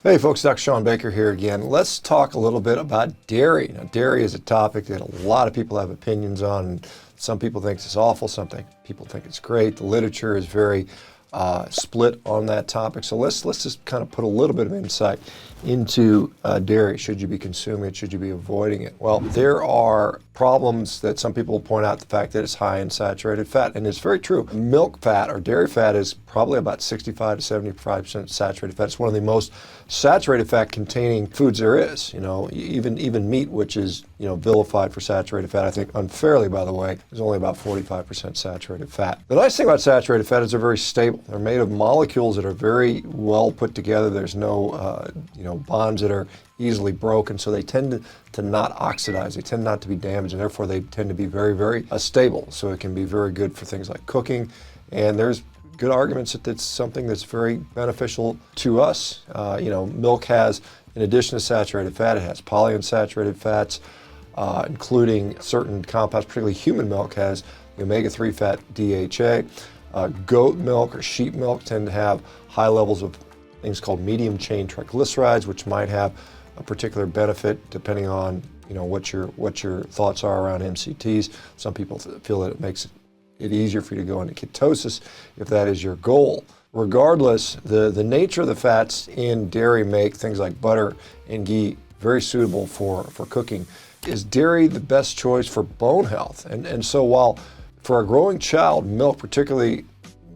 Hey folks, Dr. Shawn Baker here again. Let's talk a little bit about dairy. Now, dairy is a topic that a lot of people have opinions on. And some people think it's awful, people think it's great. The literature is very split on that topic. So let's just kind of put a little bit of insight into dairy. Should you be consuming it? Should you be avoiding it? Well, there are problems that some people point out, the fact that it's high in saturated fat, and it's very true. Milk fat or dairy fat is probably about 65 to 75% saturated fat. It's one of the most saturated fat containing foods there is. You know, even meat, which is, you know, vilified for saturated fat, I think unfairly, by the way, is only about 45% saturated fat. The nice thing about saturated fat is they're very stable. They're made of molecules that are very well put together. There's no bonds that are easily broken, so they tend to not oxidize. They tend not to be damaged, and therefore they tend to be very, very stable. So it can be very good for things like cooking, and there's good arguments that it's something that's very beneficial to us. Milk has, in addition to saturated fat, it has polyunsaturated fats, including certain compounds, particularly human milk has the omega-3 fat DHA. Goat milk or sheep milk tend to have high levels of things called medium chain triglycerides, which might have a particular benefit depending on what your thoughts are around MCTs. Some people feel that it makes it easier for you to go into ketosis if that is your goal. Regardless, the nature of the fats in dairy make things like butter and ghee very suitable for cooking. Is dairy the best choice for bone health? And so while for a growing child, milk, particularly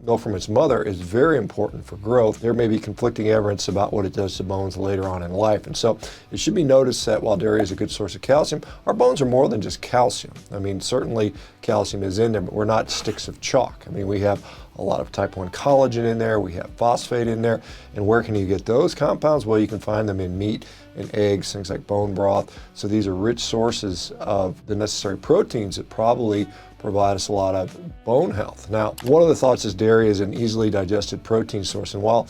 milk from its mother, is very important for growth, there may be conflicting evidence about what it does to bones later on in life. And so it should be noticed that while dairy is a good source of calcium, our bones are more than just calcium. I mean, certainly calcium is in there, but we're not sticks of chalk. I mean, we have a lot of type 1 collagen in there, we have phosphate in there, and where can you get those compounds? Well, you can find them in meat and eggs, things like bone broth. So these are rich sources of the necessary proteins that probably provide us a lot of bone health. Now, one of the thoughts is dairy is an easily digested protein source, and while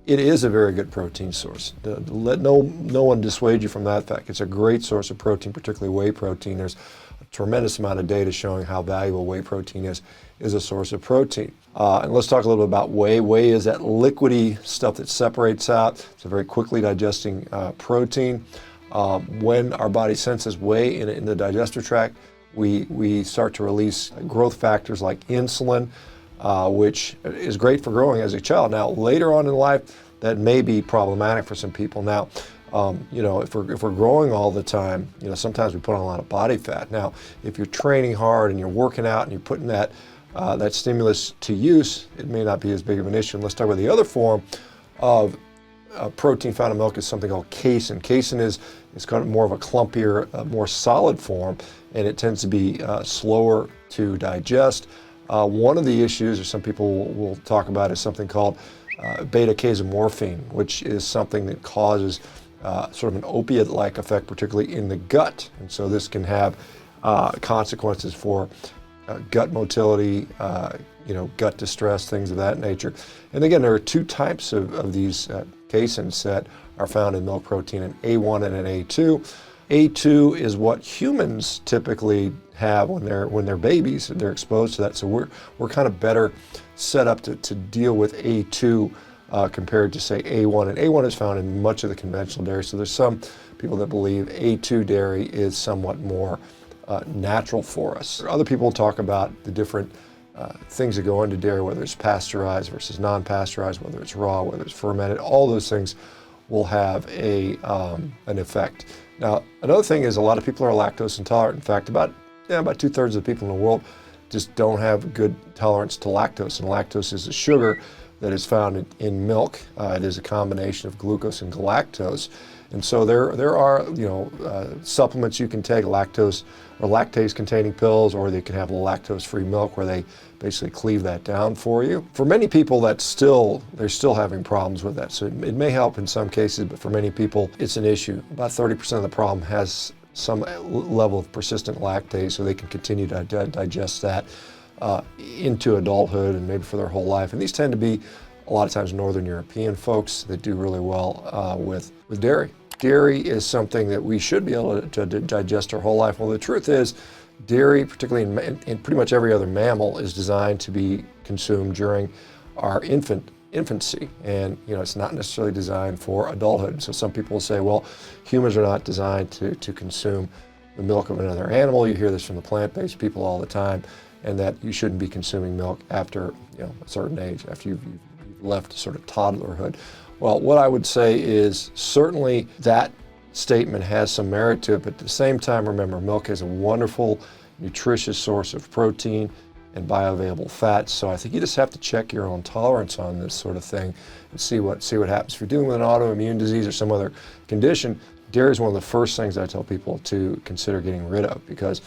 it is a very good protein source, let no one dissuade you from that fact. It's a great source of protein, particularly whey protein. There's a tremendous amount of data showing how valuable whey protein is a source of protein. And let's talk a little bit about whey. Whey is that liquidy stuff that separates out. It's a very quickly digesting protein. When our body senses whey in the digestive tract, we start to release growth factors like insulin, which is great for growing as a child. Now, later on in life, that may be problematic for some people. Now, if we're growing all the time, sometimes we put on a lot of body fat. Now, if you're training hard and you're working out and you're putting that stimulus to use, it may not be as big of an issue. And let's talk about the other form of protein found in milk is something called casein. Casein is kind of more of a clumpier, more solid form, and it tends to be slower to digest. One of the issues, or some people will talk about, is something called beta-casomorphine, which is something that causes sort of an opiate-like effect, particularly in the gut. And so this can have consequences for gut motility, gut distress, things of that nature. And again, there are two types of these caseins that are found in milk protein, an A1 and an A2. A2 is what humans typically have when they're babies. They're exposed to that, so we're kind of better set up to deal with A2 compared to, say, A1. And A1 is found in much of the conventional dairy, so there's some people that believe A2 dairy is somewhat more natural for us. Other people talk about the different things that go into dairy, whether it's pasteurized versus non-pasteurized, whether it's raw, whether it's fermented. All those things will have an effect. Now, another thing is a lot of people are lactose intolerant. In fact, about 2/3 of the people in the world just don't have good tolerance to lactose. And lactose is a sugar that is found in milk. It is a combination of glucose and galactose. And so there are supplements you can take, lactose or lactase-containing pills, or they can have lactose-free milk where they basically cleave that down for you. For many people, they're still having problems with that. So it may help in some cases, but for many people, it's an issue. About 30% of the problem has some level of persistent lactase, so they can continue to digest that into adulthood and maybe for their whole life. And these tend to be a lot of times Northern European folks that do really well with dairy. Dairy is something that we should be able to digest our whole life. Well, the truth is, dairy, particularly in pretty much every other mammal, is designed to be consumed during our infant infancy, and it's not necessarily designed for adulthood. So some people will say, well, humans are not designed to consume the milk of another animal. You hear this from the plant-based people all the time, and that you shouldn't be consuming milk after a certain age, after you've left sort of toddlerhood. Well, what I would say is certainly that statement has some merit to it, but at the same time, remember, milk is a wonderful, nutritious source of protein and bioavailable fats. So I think you just have to check your own tolerance on this sort of thing and see what happens. If you're dealing with an autoimmune disease or some other condition, dairy is one of the first things I tell people to consider getting rid of, because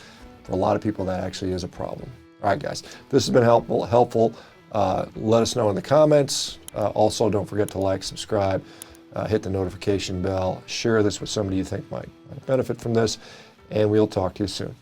for a lot of people that actually is a problem. All right, guys, this has been helpful. Let us know in the comments. Also, don't forget to like, subscribe, hit the notification bell, share this with somebody you think might benefit from this, and we'll talk to you soon.